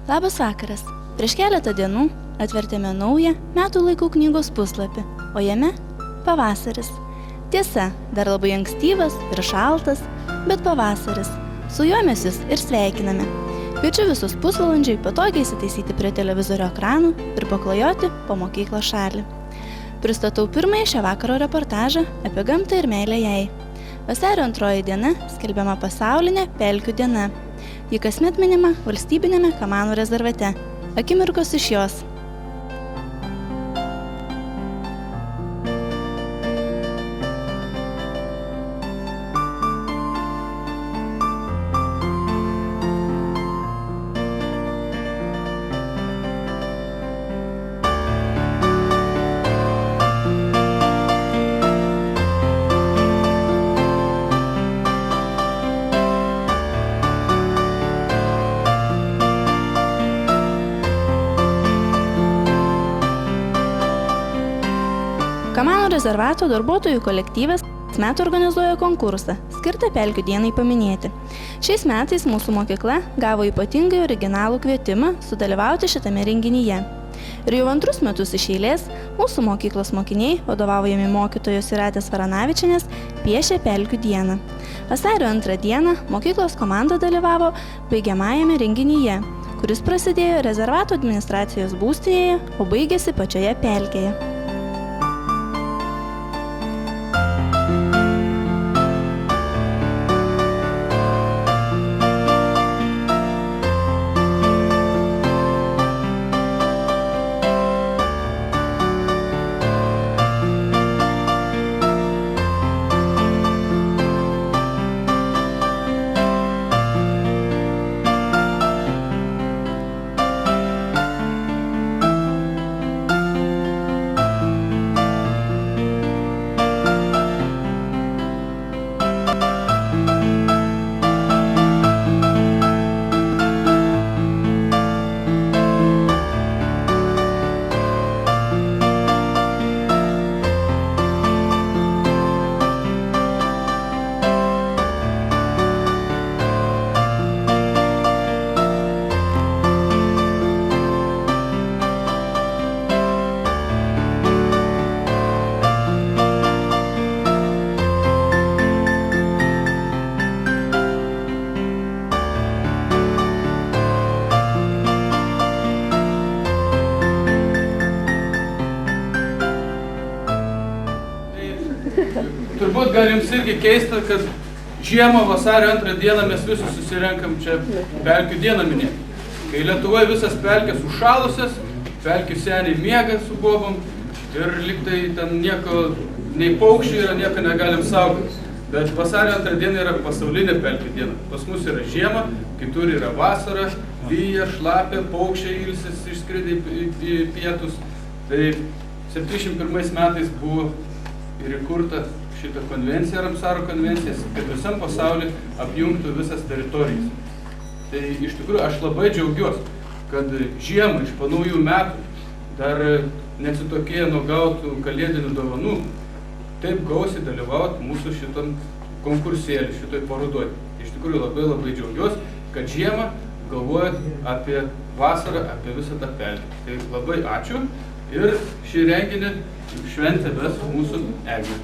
Labas vakaras. Prieš keletą dienų atvertėme naują metų laikų knygos puslapį, o jame pavasaris. Tiesa, dar labai ankstyvas ir šaltas, bet pavasaris. Su juo mes jūs ir sveikiname. Kviečiu visus pusvalandžiui patogiai įsitaisyti prie televizorio ekranų ir paklajoti po mokyklos šalį. Pristatau pirmąjį šio vakaro reportažą apie gamtą ir meilę jai. Vasario 2 diena skelbiama pasaulinė pelkių diena. Ji kasmet minima valstybinėme Kamanų rezervate. Akimirkos iš jos. Kamanų rezervato darbuotojų kolektyvas metų organizuoja konkursą, skirtą pelkių dienai paminėti. Šiais metais mūsų mokykla gavo ypatingai originalų kvietimą sudalyvauti šitame renginyje. Ir jau antrus metus iš eilės mūsų mokyklos mokiniai, vadovaujami mokytojos Jūratės Varanavičienės, piešė pelkių dieną. Vasario 2 dieną mokyklos komanda dalyvavo baigiamajame renginyje, kuris prasidėjo rezervato administracijos būstinėje, o baigėsi pačioje pelkėje. Turbūt gal jums irgi keista, kad žiemą vasario 2 dieną mes visi susirenkam čia pelkių dieną minėti. Kai Lietuvoje visas pelkės užšalusias, pelkių seniai miega su bobom ir liktai ten nieko, nei paukščių yra, nieko negalim saugoti. Bet vasario 2 diena yra pasaulinė pelkių diena. Pas mus yra žiema, kitur yra vasara, lyja, šlapia, paukščiai ilsis išskridė į pietus. Tai 71 metais buvo ir įkurta šitą konvenciją, Ramsaro konvencijas, kad visam pasauliu apjungtų visas teritorijas. Tai iš tikrųjų aš labai džiaugiuosi, kad žiemą iš po naujų metų dar nesitokėję nuo gautų kalėdinių dovanų, taip gausiai dalyvauti mūsų šitam konkursėlį, šitoj parodoj. Iš tikrųjų labai džiaugiuosi, kad žiemą galvojat apie vasarą, apie visą tą pelkę. Tai labai ačiū ir šį renginį šventę ves mūsų Eglė.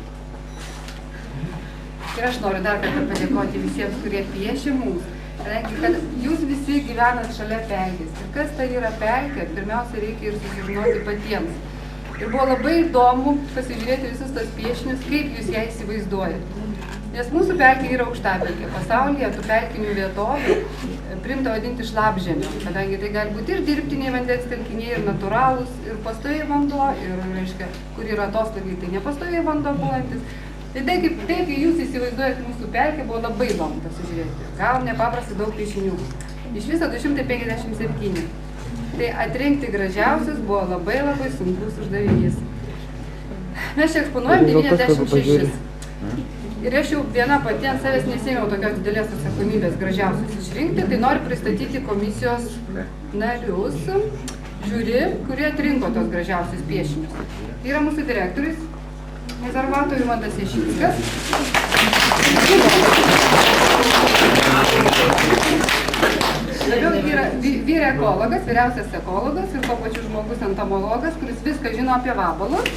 Ir aš noriu dar kartą padėkoti visiems, kurie piešė mums, kad jūs visi gyvenat šalia pelkės. Ir kas tai yra pelkė, pirmiausia reikia ir susižinoti patiems. Ir buvo labai įdomu pasižiūrėti visus tos piešinius, kaip jūs ją įsivaizduojat. Nes mūsų pelkė yra aukštapelkė. Pasaulyje tų pelkinių vietovių priimta vadinti šlapžemio, kadangi tai gali būti ir dirbtiniai vandens telkiniai, ir natūralūs, ir pastoviai vanduo, ir, reiškia, kur yra atostogiai, tai nepastoviai vanduo būlantis. Tai taip, kaip jūs įsivaizduojat mūsų pelkę, buvo labai įdomu pasižiūrėti. Gal nepaprastai daug piešinių. Iš viso 257. Tai atrinkti gražiausius buvo labai sunkus uždavinys. Mes čia eksponuojam 96. Ir aš jau viena pati ant savęs nesėmiau tokios didelės atsakomybės gražiausius išrinkti, tai noriu pristatyti komisijos narius, žiūri, kurie atrinko tos gražiausius piešinius. Tai yra mūsų direktorius, rezervato Rimantas Ješinskas. Toliau yra vyr ekologas, vyriausias ekologas ir tuo pačiu žmogus entomologas, kuris viską žino apie vabalus.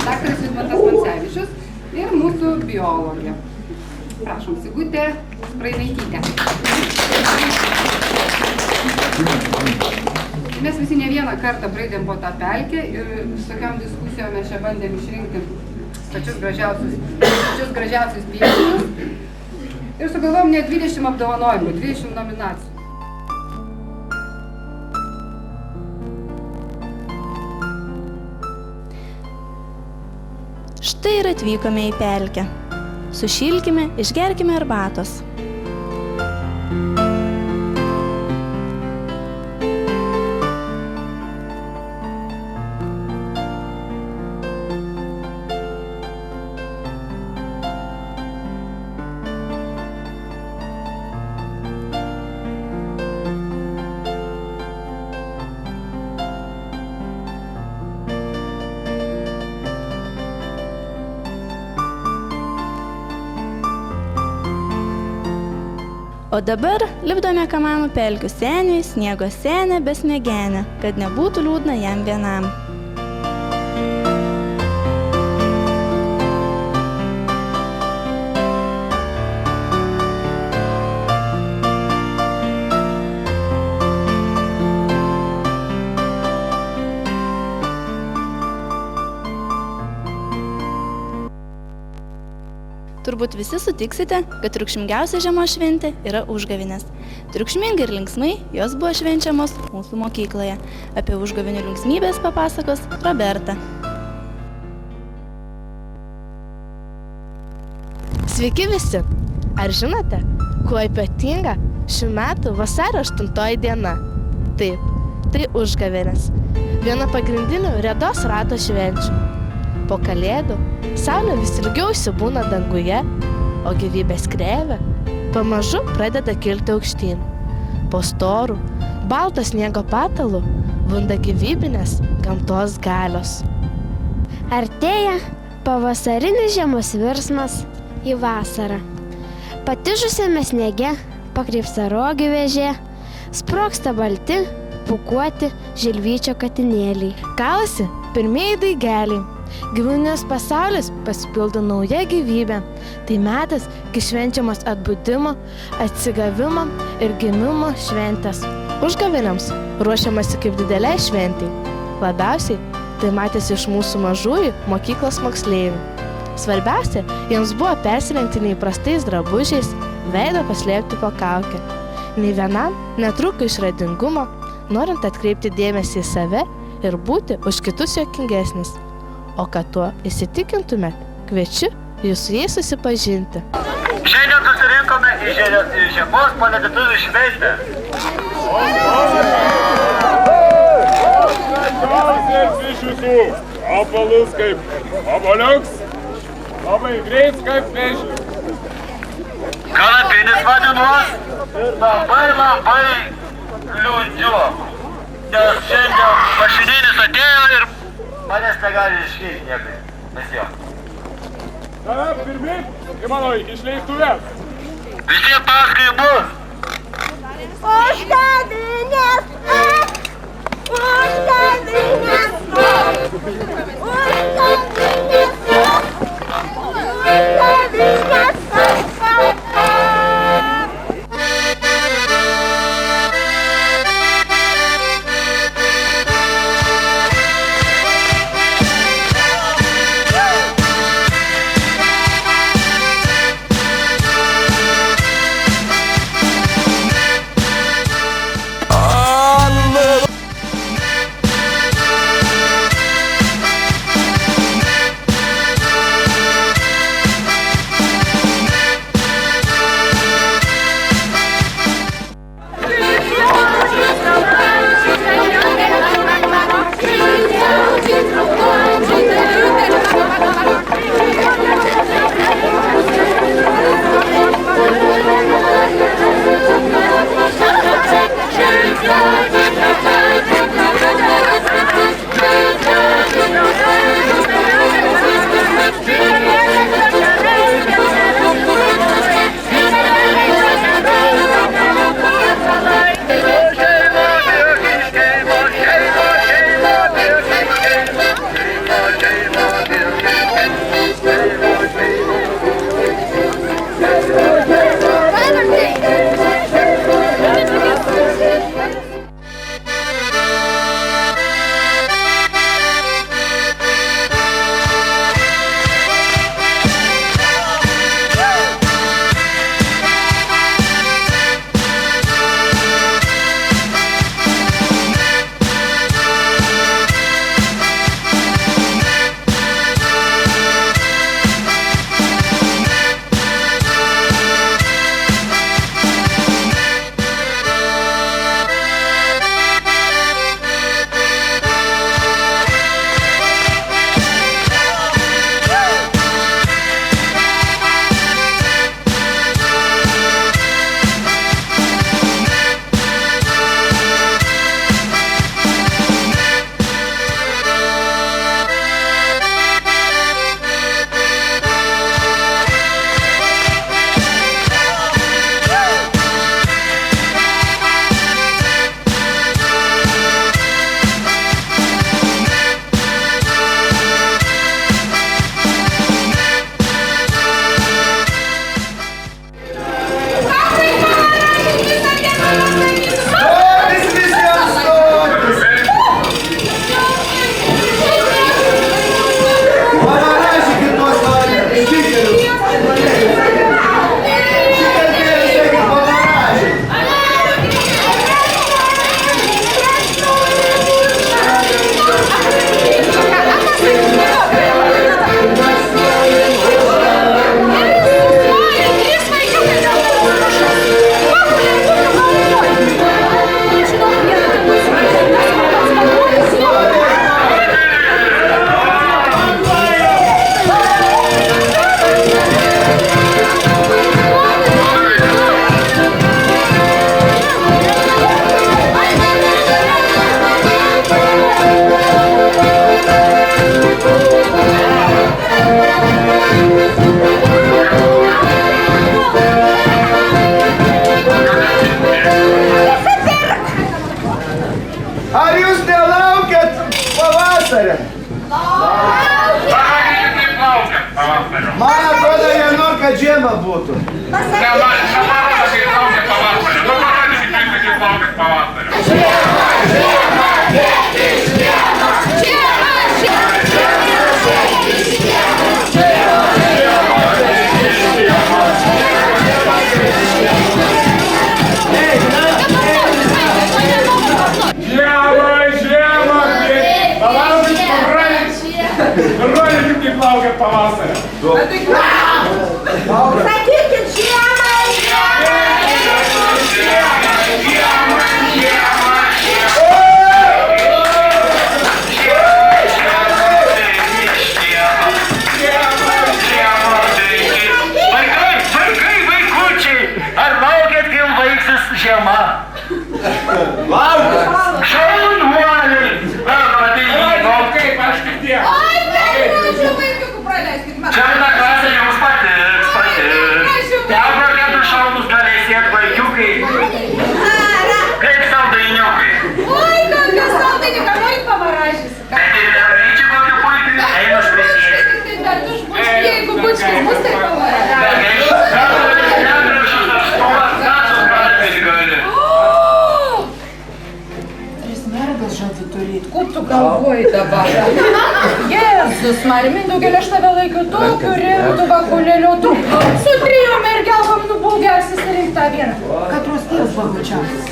Daktaras Vidmantas Mancevičius ir mūsų biologė. Prašom, Sigutė Sprainaitytė. Mes visi ne vieną kartą braidėm po tą pelkę ir visokiam diskusijom mes čia bandėm išrinkti pačius gražiausius piešinius. Ir sugalvom net 20 apdovanojimų, 20 nominacijų. Štai ir atvykome į pelkę. Sušilkime, išgerkime arbatos. O dabar lipdome kamanų pelkių seniui, sniego senę, besniegenę, kad nebūtų liūdna jam vienam. Turbūt visi sutiksite, kad triukšmingiausia žiemos šventė yra užgavėnės. Triukšmingai ir linksmai jos buvo švenčiamos mūsų mokykloje. Apie užgavėnių linksmybės papasakos Roberta. Sveiki visi! Ar žinote, kuo ypatinga šių metų vasario 8 diena? Taip, tai užgavėnės. Viena pagrindinių Rėdos rato švenčių. Po kalėdų saulė vis ilgiau įsibūna danguje, o gyvybės kreivė pamažu pradeda kilti aukštyn. Po storų, balto sniego patalu bunda gyvybinės gamtos galios. Artėja pavasarinis žiemos virsmas į vasarą. Patižusiame sniege pakrypsta rogių vėžė, sprogsta balti, pūkuoti žilvyčio katinėliai. Kalasi pirmieji daigeliai. Gyvūnijos pasaulis pasipildo nauja gyvybė. Tai metas, kai švenčiamos atbudimo, atsigavimo ir gimimo šventės. Užgavėnėms ruošiamasi kaip dideliai šventei. Labiausiai tai matėsi iš mūsų mažųjų mokyklos moksleivių. Svarbiausia, jiems buvo persirengti neįprastais drabužiais, veidą paslėpti po kaukę. Nei vienam netrūko išradingumo, norint atkreipti dėmesį į save ir būti už kitus juokingesnis. O kad tuo įsitikintumėt, kviečiu jūs su jais susipažinti. Šiandien susirinkome į žiemos palydėtuvių šventę. Gražiausias iš visų, apvalus kaip obuoliuks, labai greit kaip vėžlius. Kanapinis vadinuos ir labai liūdžiu, nes šiandien mašininis atėjo ir manęs negali išlyti niekai, nes jo. Tave pirmin į mano išleistuvės. Visiems paskui bus. Užgavėnės, užgavėnės, pavasarį. Parodykit, kaip laukia pavasario. Man atrodo, jie nori, kad žiema būtų. Neparodo, kaip laukia pavasario. Nu, parodykit, kaip laukia pavasario. Parodykit, kaip laukia pavasario. Sakykit žiemai! Vaikučiai, ar laukiat, kai baigsis žiema? Laukia. Šaunuoliai! Kaip aš girdėjau. Černa klasė jums patiks. Tebro 4 šaunus galėsėt vaikiukai. Kaip saldainiukai. Oi, kokios saldainiukai, norit pamaražys? Bet ir mergaičiai kokiu puikiu, einu šviesiai. Jeigu bučkis bus, tai pamaražys. Kur tu galvoji dabar? Jėzus, Marmin, daugelį aš tave laikiu tokiu rimtu vakulėliu, tu su 3 mergelkom nubūgęs įsirinkti tą vieną. Katros tėvus vagučiausias.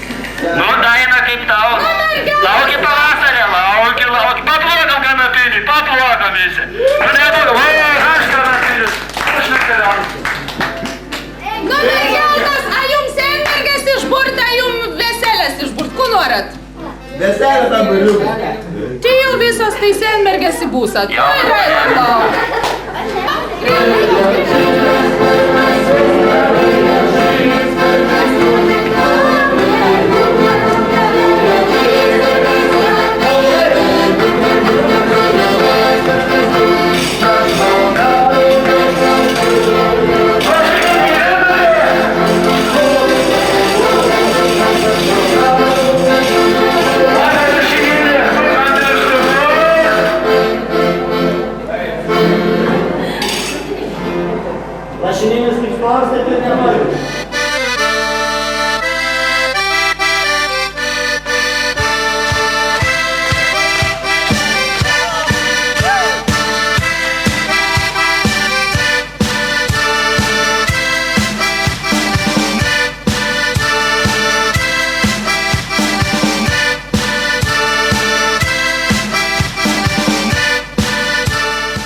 Nu, Daina, kaip tau? Lauki pavasarį, lauki. Paplokam kanapinį, paplokam visi. Aš kanapinis, aš nekeliausiu. Nu, mergelkas, a jums senmergės išburt, a jums veselės išburt, ko norit? Veselė tam baliukai. Tai jau visos tai senmergės įbūsat. Lašininis kaip nors, taip ir nenoriu.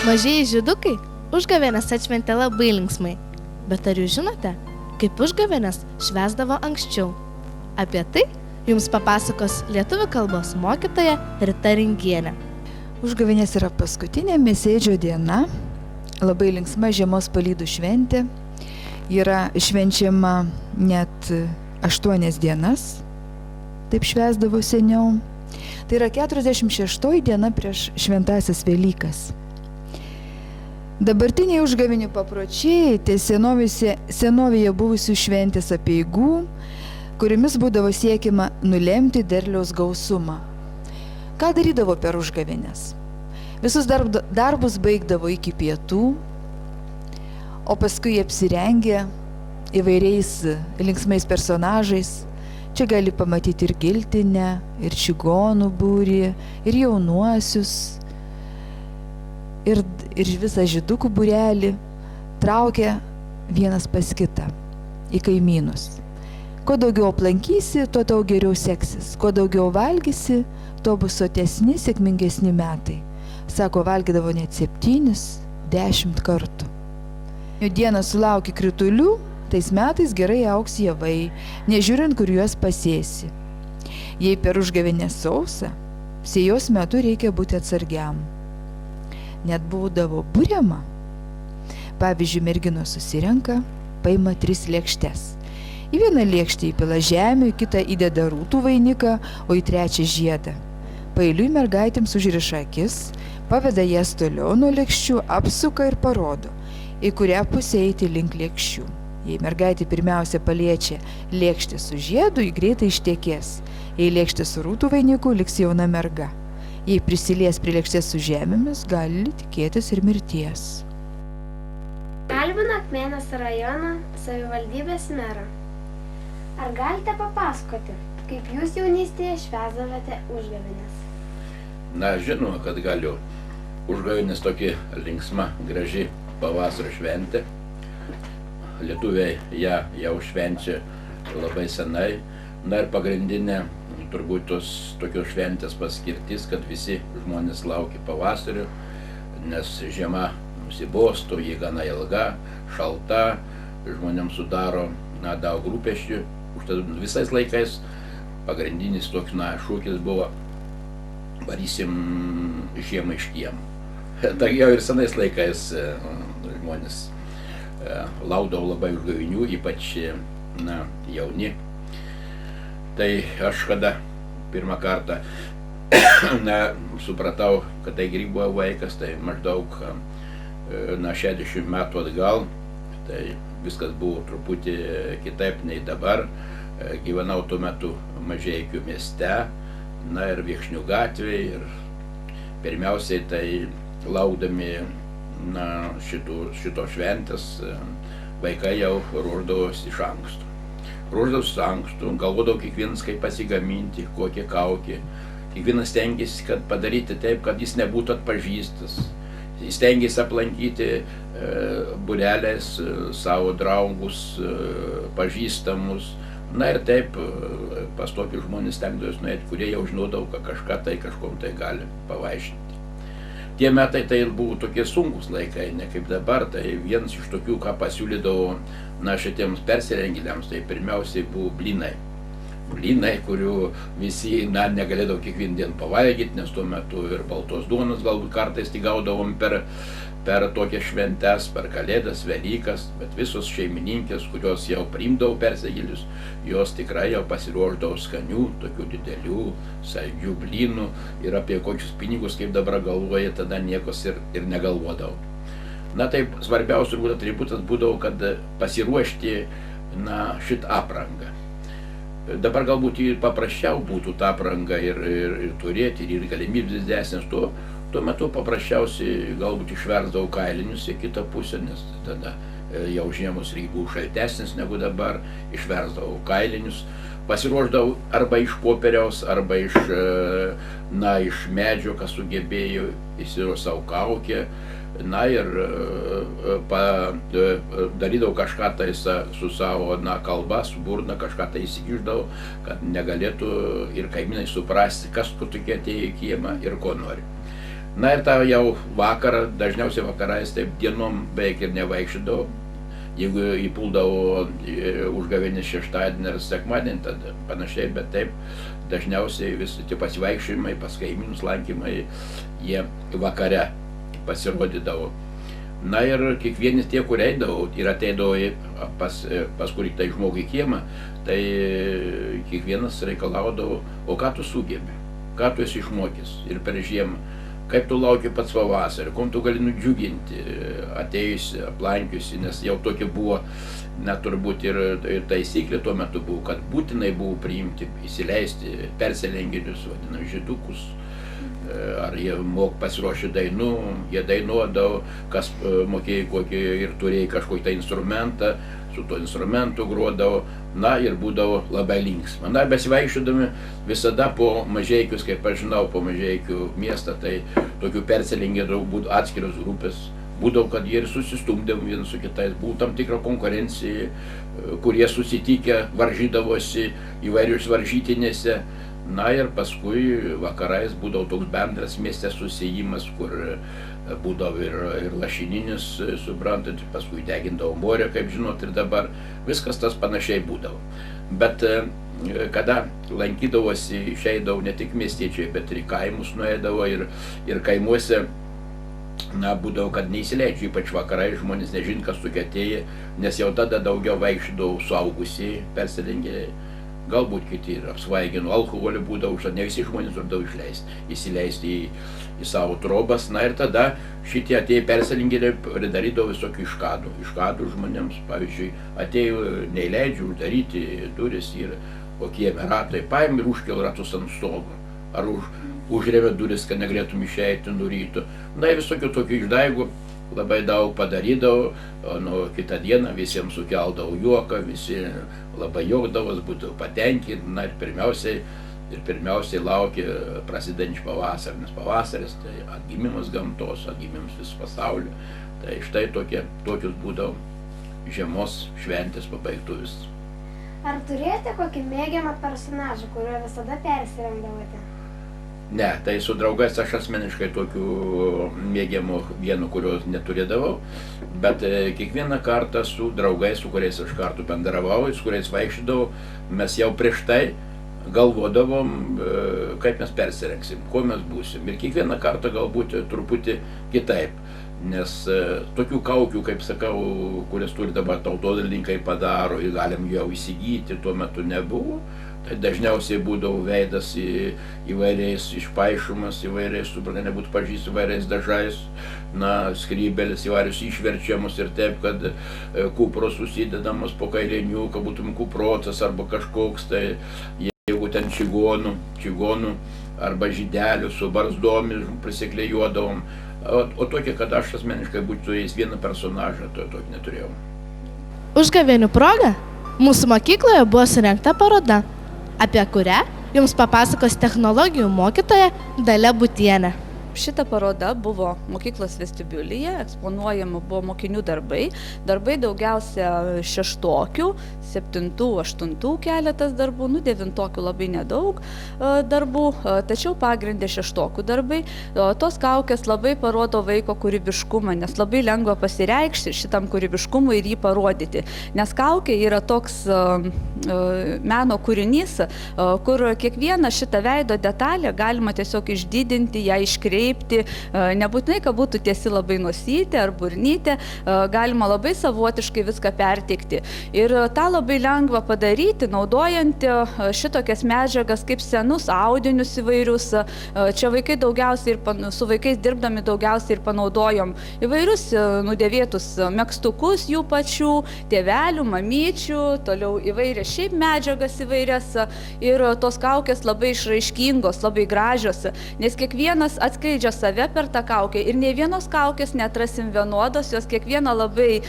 Mažieji žydukai užgavėnes atšventė labai linksmai. Bet ar jūs žinote, kaip užgavėnes švęsdavo anksčiau? Apie tai jums papasakos lietuvių kalbos mokytoja Rita Ringienė. Užgavėnės yra paskutinė mėsėdžio diena, labai linksma žiemos palydų šventė. Yra švenčiama net 8 dienas, taip švęsdavo seniau. Tai yra 46 diena prieš šventąsias Velykas. Dabartiniai užgavinių papročiai tai senovėje buvusių šventės apeigų, kuriamis būdavo siekiama nulemti derliaus gausumą. Ką darydavo per užgavėnes? Visus darbus baigdavo iki pietų, o paskui apsirengė įvairiais linksmais personažais. Čia gali pamatyti ir giltinę, ir čigonų būrį, ir jaunuosius, ir visą žydukų būrelį. Traukia vienas pas kitą į kaimynus. Kuo daugiau aplankysi, tuo tau geriau seksis. Kuo daugiau valgysi, tuo bus sotesni, sėkmingesni metai. Sako, valgydavo net 7-10 kartų. Jų dieną sulauki kritulių, tais metais gerai augs javai, nežiūrint, kur juos pasėsi. Jei per užgavėnę sausa, sėjos metu reikia būti atsargiam. Net būdavo buriama. Pavyzdžiui, merginos susirenka, paima 3 lėkštes. Į vieną lėkštę įpila žemių, į kitą įdeda rūtų vainiką, o į 3 žiedą. Paeiliui mergaitėms užriša akis, paveda jas toliau nuo lėkščių, apsuka ir parodo, į kurią pusę eiti link lėkščių. Jei mergaitė pirmiausia paliečia lėkštę su žiedu, ji greitai ištekės. Jei lėkštė su rūtų vainiku, liks jauna merga. Jei prisilies prie lėkštės su žemėmis, gali tikėtis ir mirties. Kalbinu Akmenės rajono savivaldybės merą. Ar galite papasakoti, kaip jūs jaunystėje švęsdavote užgavėnes? Na, žinoma, kad galiu. Užgavėnės tokia linksma, graži pavasario šventė. Lietuviai ją jau švenčia labai senai. Na ir pagrindinė turbūt tos tokios šventės paskirtis, kad visi žmonės laukia pavasario, nes žiema nusibosto, ji gana ilga, šalta, žmonėms sudaro daug rūpesčių. Užtat visais laikais pagrindinis toks šūkis buvo varysim žiemą iš kiemo. Tai jau ir senais laikais žmonės laukdavo labai užgavėnių, ypač jauni. Tai aš kada pirmą kartą supratau, kad tai grybo vaikas, tai maždaug 60 metų atgal, tai viskas buvo truputį kitaip nei dabar. Gyvenau tuo metu Mažeikių mieste, na ir Viekšnių gatvėje, ir pirmiausiai tai laukdami šito šventės vaikai jau ruošdavosi iš anksto. Ruošdavosi iš anksto, galvodavo kiekvienas kaip pasigaminti, kokią kaukę. Kiekvienas stengiasi, kad padaryti taip, kad jis nebūtų atpažįstas. Jis stengiasi aplankyti būreliais savo draugus, pažįstamus. Na ir taip pas tokius žmonės stengdavosi nueiti, kurie jau žinodavo, kad kažką tai kažkom tai gali pavaišinti. Tie metai tai buvo tokie sunkus laikai, ne kaip dabar. Tai vienas iš tokių, ką pasiūlydavo šitiems persirengėliams, tai pirmiausiai buvo blynai. Blynai, kurių visi negalėdavo kiekvieną dieną pavalgyti, nes tuo metu ir baltos duonos galbūt kartais tik gaudavom per tokias šventes, per Kalėdas, Velykas, bet visos šeimininkės, kurios jau priimdavo persirengėlius, jos tikrai jau pasiruošdavo skanių, tokių didelių, saldžių blynų, ir apie kokius pinigus, kaip dabar galvoja, tada niekos ir negalvodavo. Na taip, svarbiausias turbūt atributas būdavo, kad pasiruošti šitą aprangą. Dabar galbūt ir paprasčiau būtų tą aprangą ir turėti, ir galimybės didesnės. Tuo metu paprasčiausiai galbūt išversdavau kailinius į kitą pusę, nes tada jau žiemos buvo šaltesnis negu dabar, išversdavau kailinius, pasiruošdavau arba iš popieriaus, arba iš medžio, kas sugebėjo, įsiruošdavau savo kaukę. Na ir darydavau kažką tai su savo kalba, su burna, kažką tai įsikišdavau, kad negalėtų ir kaimynai suprasti, kas tokie atėjo į kiemą ir ko nori. Na ir tą jau vakarą, dažniausiai vakarais, taip dienom beveik ir nevaikščiodavau. Jeigu įpuldavo užgavėnės šeštadienį ar sekmadienį, tad panašiai, bet taip dažniausiai visi tie pasivaikščiojimai, pas kaimynus lankymai, jie vakare pasirodydavo. Na ir kiekvienis tie, kur eidavo ir ateidavo pas kurį tai žmogų į kiemą, tai kiekvienas reikalaudavo, o ką tu sugebi, ką tu esi išmokęs ir per žiemą, kaip tu lauki pats pavasario, kom tu gali nudžiuginti atėjusi, aplankiusi, nes jau tokia buvo, turbūt ir taisyklė tuo metu buvo, kad būtinai buvo priimti, įsileisti persirengėlius, vadinam, žydukus. Ar jie pasiruošė dainų, jie dainuodavo, kas mokėjo kokį ir turėjo kažkokį instrumentą, su tuo instrumentu grodavo, na ir būdavo labai linksma. Na, besivaikščiodami visada po Mažeikius, kaip aš žinau, po Mažeikių miestą, tai tokių persirengėlių būdavo atskiros grupės. Būdavo, kad jie ir susistumdavo vienas su kitais, buvo tam tikra konkurencija, kurie susitikę varžydavosi įvairius varžytinėse. Na ir paskui vakarais būdavo toks bendras mieste susijimas, kur būdavo ir lašininis, suprantat, paskui degindavo morę, kaip žinot, ir dabar viskas tas panašiai būdavo. Bet kada lankydavosi, išeidavo ne tik miestiečiai, bet ir kaimus nueidavo ir kaimuose, būdavo, kad neįsileidžia, ypač vakarai, žmonės nežin, kas tokie atėjo, nes jau tada daugiau vaikščiodavo suaugusieji, persirengėliai. Galbūt kiti ir apsvaigino, alkoholį būdavo, ne visi žmonės turėdavo įsileisti į savo trobas. Na ir tada šitie atėjo persirengėliai pridarydavo visokių iškadų žmonėms. Pavyzdžiui, atėjo neįleidžia uždaryti duris ir kokie ratai, paėmė ir užkėlė ratus ant stogo. ar užrėmė duris, kad negalėtum išeiti nuo ryto. Na, visokių tokių išdaigų labai daug padarydavau, o nuo kitą dieną visiems sukeldavau juoką, visi labai juokdavos, būtų patenkinti, na ir pirmiausiai laukė prasidedančio pavasario, nes pavasaris tai atgimimas gamtos, atgimimas viso pasaulio. Tai štai tokius būdavo žiemos šventės pabaigtuvės. Ar turėjote kokį mėgiamą personažą, kuriuo visada persirengdavote? Ne, tai su draugais aš asmeniškai tokių mėgiamų vienų, kurios neturėdavau, bet kiekvieną kartą su draugais, su kuriais aš kartu bendravau, su kuriais vaikščiodavau, mes jau prieš tai galvodavom, kaip mes persirengsim, kuo mes būsim. Ir kiekvieną kartą galbūt truputį kitaip. Nes tokių kaukių, kaip sakau, kurias turi dabar tautodailininkai padaro ir galim jau įsigyti, tuo metu nebuvo. Tai dažniausiai būdavo veidas įvairiais išpaišomas, įvairiais, nebūtų pažįsti, įvairiais dažais, na, skrybelis įvairius išverčiamus ir taip, kad kupros susidedamas po kailiniu, kad būtum kuprotas arba kažkoks, tai jeigu ten čigonų arba žydelių su barzdomis prisiklijuodavom. O tokia, kad aš asmeniškai būčiau jais vieną personažą, to tokį neturėjau. Užgavėnių proga mūsų mokykloje buvo surengta paroda, apie kurią jums papasakos technologijų mokytoja Dalia Butienė. Šita paroda buvo mokyklos vestibiulyje, eksponuojama buvo mokinių darbai. Darbai daugiausia šeštokių, 7, 8 keletas darbų, 9 labai nedaug darbų, tačiau pagrindė šeštokų darbai. Tos kaukės labai parodo vaiko kūrybiškumą, nes labai lengva pasireikšti šitam kūrybiškumui ir jį parodyti. Nes kaukė yra toks meno kūrinys, kur kiekvieną šitą veido detalę galima tiesiog išdidinti, ją iškreipti. Nebūtinai, kad būtų tiesi labai nosytė ar burnytė, galima labai savotiškai viską perteikti. Ir tą labai lengva padaryti, naudojant šitokias medžiagas kaip senus audinius įvairius. Čia vaikai daugiausiai su vaikais dirbdami daugiausiai ir panaudojom įvairius nudėvėtus megztukus jų pačių, tėvelių, mamyčių, toliau įvairias šiaip medžiagas įvairias. Ir tos kaukės labai išraiškingos, labai gražios, nes kiekvienas atskleidžia save per tą kaukę ir nei vienos kaukės neatrasim vienodos, jos kiekviena labai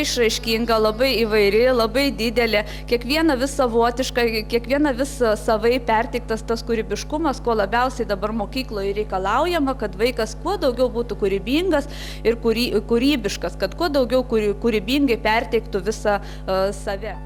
išraiškinga, labai įvairi, labai didelė, kiekviena vis savotiška, kiekviena vis savai perteiktas tas kūrybiškumas, ko labiausiai dabar mokykloje reikalaujama, kad vaikas kuo daugiau būtų kūrybingas ir kūrybiškas, kad kuo daugiau kūrybingai perteiktų visą save.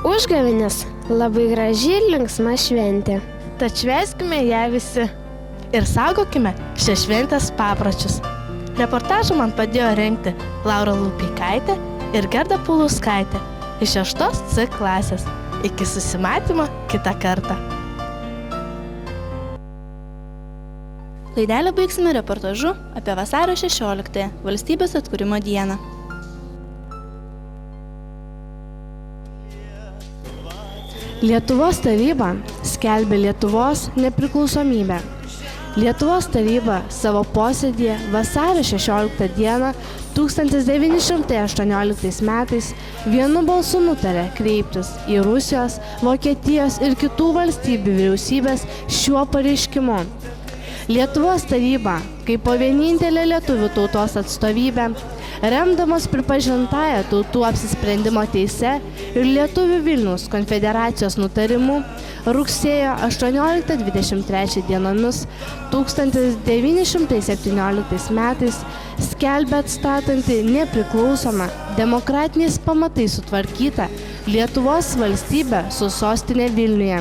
Užgavėnės labai graži ir linksma šventė. Tad švęskime ją visi ir saugokime šią šventės papročius. Reportažą man padėjo rengti Laura Lupikaitė ir Gerda Paulauskaitė iš 6 C klasės. Iki susimatymo kitą kartą. Laidelę baigsime reportažu apie vasario 16-ąją, valstybės atkūrimo dieną. Lietuvos taryba skelbė Lietuvos nepriklausomybę. Lietuvos taryba savo posėdyje vasario 16 dieną 1918 metais vienu balsu nutarė kreiptis į Rusijos, Vokietijos ir kitų valstybių vyriausybės šiuo pareiškimu. Lietuvos taryba, kaip po vienintelė lietuvių tautos atstovybė, remdamos pripažintąją tautų apsisprendimo teise ir Lietuvių Vilniaus konfederacijos nutarimu, rugsėjo 18-23 dienomis 1917 metais skelbė atstatanti nepriklausomą, demokratiniais pamatais sutvarkytą Lietuvos valstybę su sostinė Vilniuje.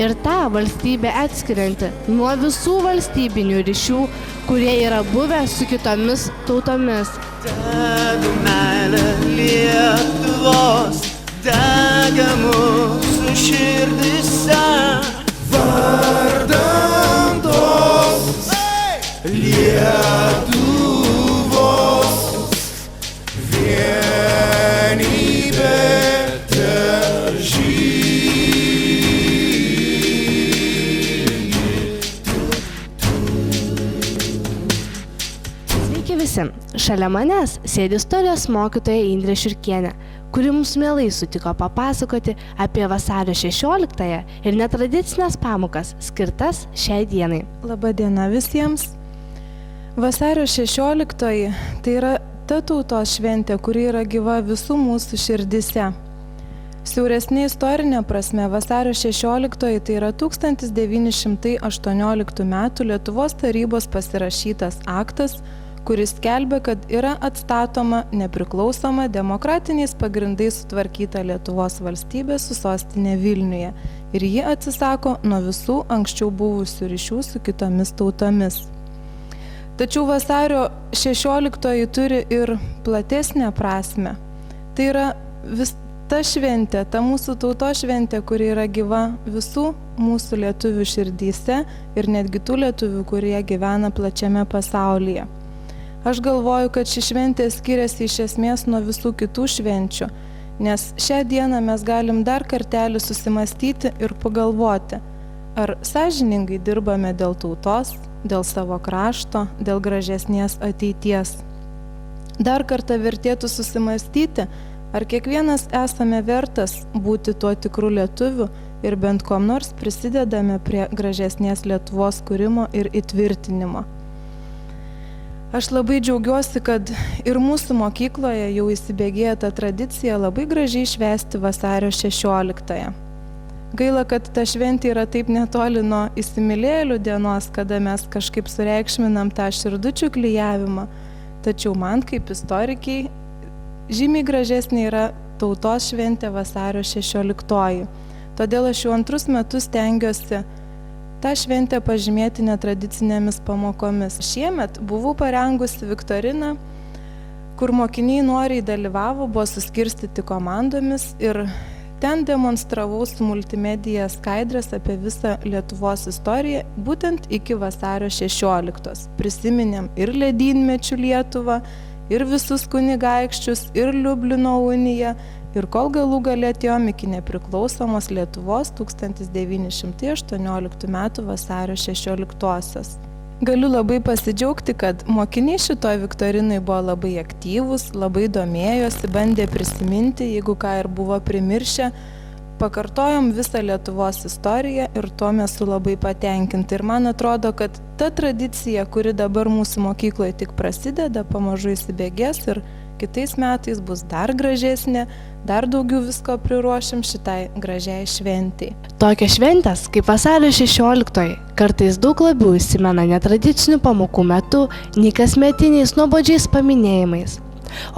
ir tą valstybę atskirianti nuo visų valstybinių ryšių, kurie yra buvę su kitomis tautomis. Tegu meilė Lietuvos dega mūsų širdise. Vardan tos Lietuvos vienybė težymi. Sveiki visi, šalia manęs sėdi istorijos mokytoja Indrė Šiurkienė, kuri mums mielai sutiko papasakoti apie vasario 16-ąją ir netradicinės pamokas skirtas šiai dienai. Labadiena visiems. Vasario 16-oji tai yra ta tautos šventė, kuri yra gyva visų mūsų širdise. Siauresnė istorinė prasme, vasario 16-oji tai yra 1918 m. Lietuvos tarybos pasirašytas aktas, kuris skelbia, kad yra atstatoma nepriklausoma demokratiniais pagrindais sutvarkyta Lietuvos valstybė su sostinė Vilniuje ir ji atsisako nuo visų anksčiau buvusių ryšių su kitomis tautomis. Tačiau vasario 16-oji turi ir platesnę prasme. Tai yra ta šventė, ta mūsų tautos šventė, kuri yra gyva visų mūsų lietuvių širdyse ir netgi tų lietuvių, kurie gyvena plačiame pasaulyje. Aš galvoju, kad ši šventė skiriasi iš esmės nuo visų kitų švenčių, nes šią dieną mes galim dar kartelį susimastyti ir pagalvoti, ar sąžiningai dirbame dėl tautos, dėl savo krašto, dėl gražesnės ateities. Dar kartą vertėtų susimastyti, ar kiekvienas esame vertas būti tuo tikru lietuviu ir bent kom nors prisidedame prie gražesnės Lietuvos kūrimo ir įtvirtinimo. Aš labai džiaugiuosi, kad ir mūsų mokykloje jau įsibėgėja ta tradicija labai gražiai švęsti vasario 16-ąją. Gaila, kad ta šventė yra taip netoli nuo įsimylėjėlių dienos, kada mes kažkaip sureikšminam tą širdučių klijavimą. Tačiau man kaip istorikiai žymiai gražesnė yra tautos šventė vasario 16-oji. Todėl aš jau antrus metus stengiuosi tą šventę pažymėti netradicinėmis pamokomis. Šiemet buvau parengusi viktoriną, kur mokiniai noriai dalyvavo, buvo suskirstyti komandomis ir ten demonstravau su multimedija skaidres apie visą Lietuvos istoriją, būtent iki vasario 16-os. Prisiminėm ir ledynmečių Lietuvą, ir visus kunigaikščius, ir Liublino uniją, ir kol galų gale atėjom iki nepriklausomos Lietuvos 1918 m. vasario 16-osios. Galiu labai pasidžiaugti, kad mokiniai šitoj viktorinai buvo labai aktyvūs, labai domėjosi, bandė prisiminti, jeigu ką ir buvo primiršę. Pakartojom visą Lietuvos istoriją ir tuo esu labai patenkinta. Ir man atrodo, kad ta tradicija, kuri dabar mūsų mokykloje tik prasideda, pamažu įsibėgės ir kitais metais bus dar gražesnė, dar daugiau visko priruošim šitai gražiai šventei. Tokios šventės kaip vasario 16-oji kartais daug labiau įsimena netradicinių pamokų metu nei kasmetiniais nuobodžiais paminėjimais.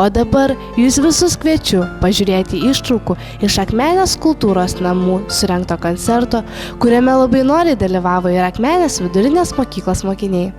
O dabar jūs visus kviečiu pažiūrėti ištraukų iš Akmenės kultūros namų surengto koncerto, kuriame labai noriai dalyvavo ir Akmenės vidurinės mokyklos mokiniai.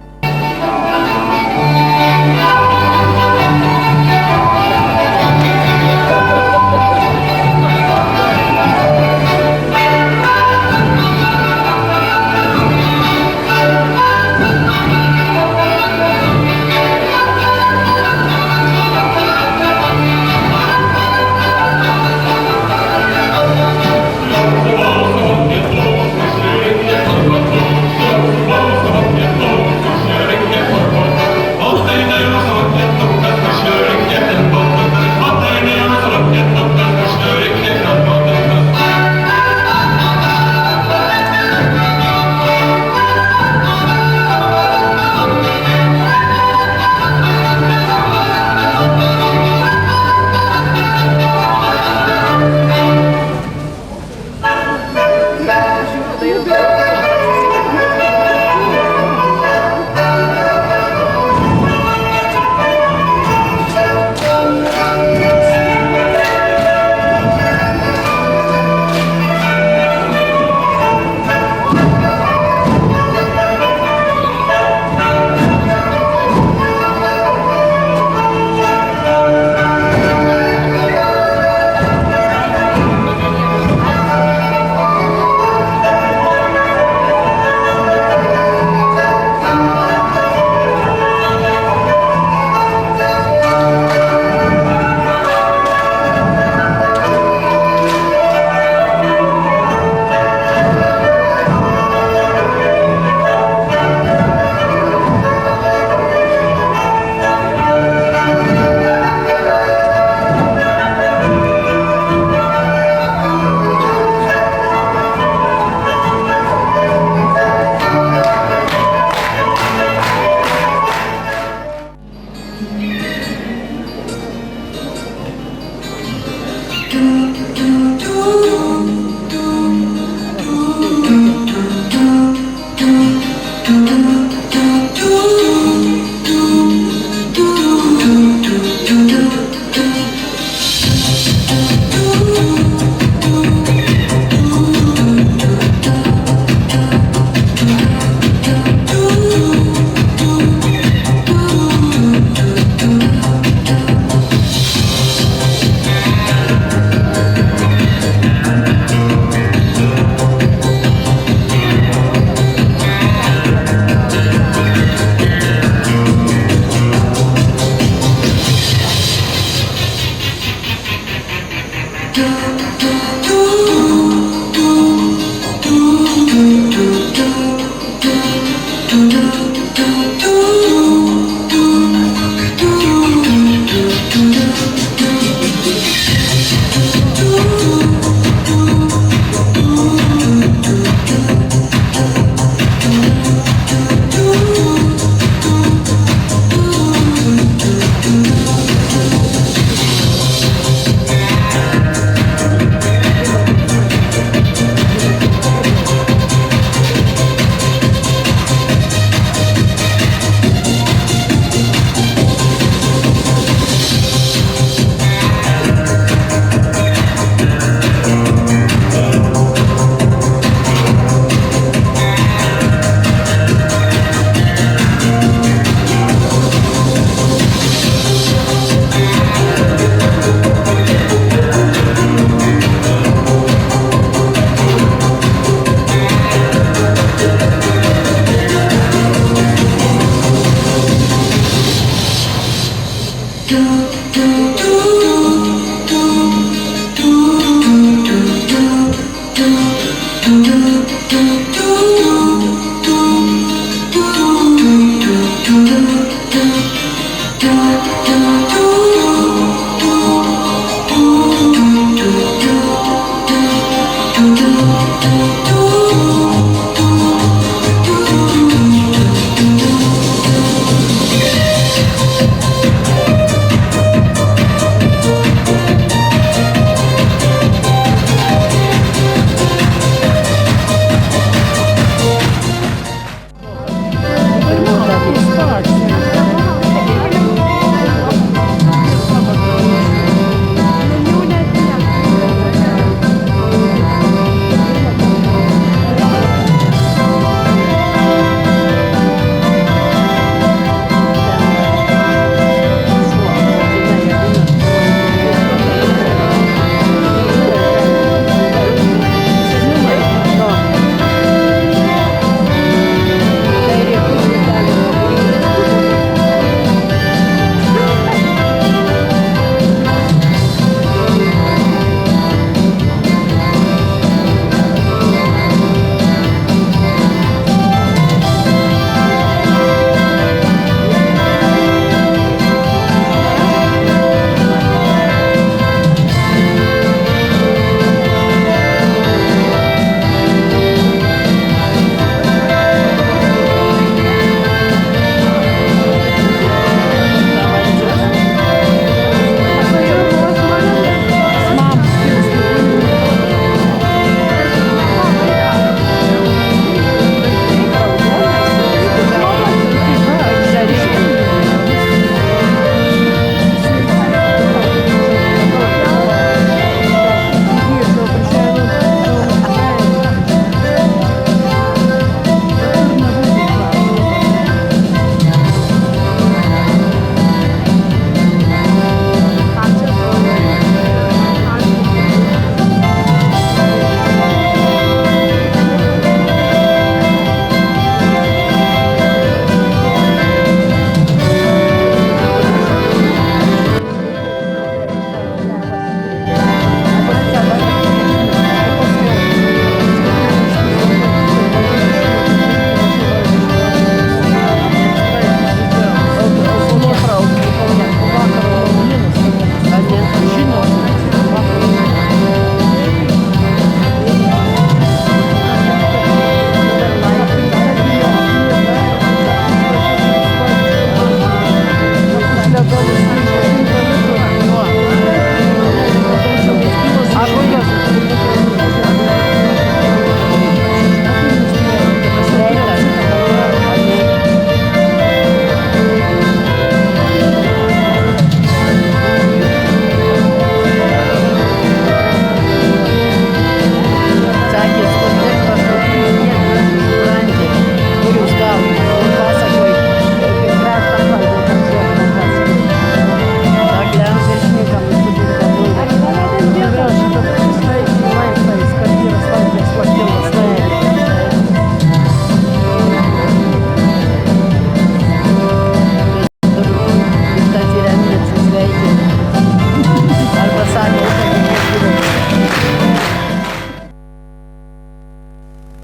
Thank you.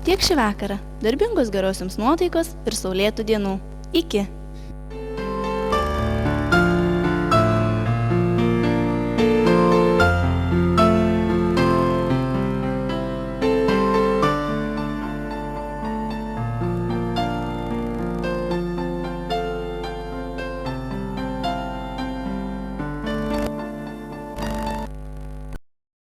Tiek šį vakarą. Darbingos geros jums nuotaikos ir saulėtų dienų. Iki.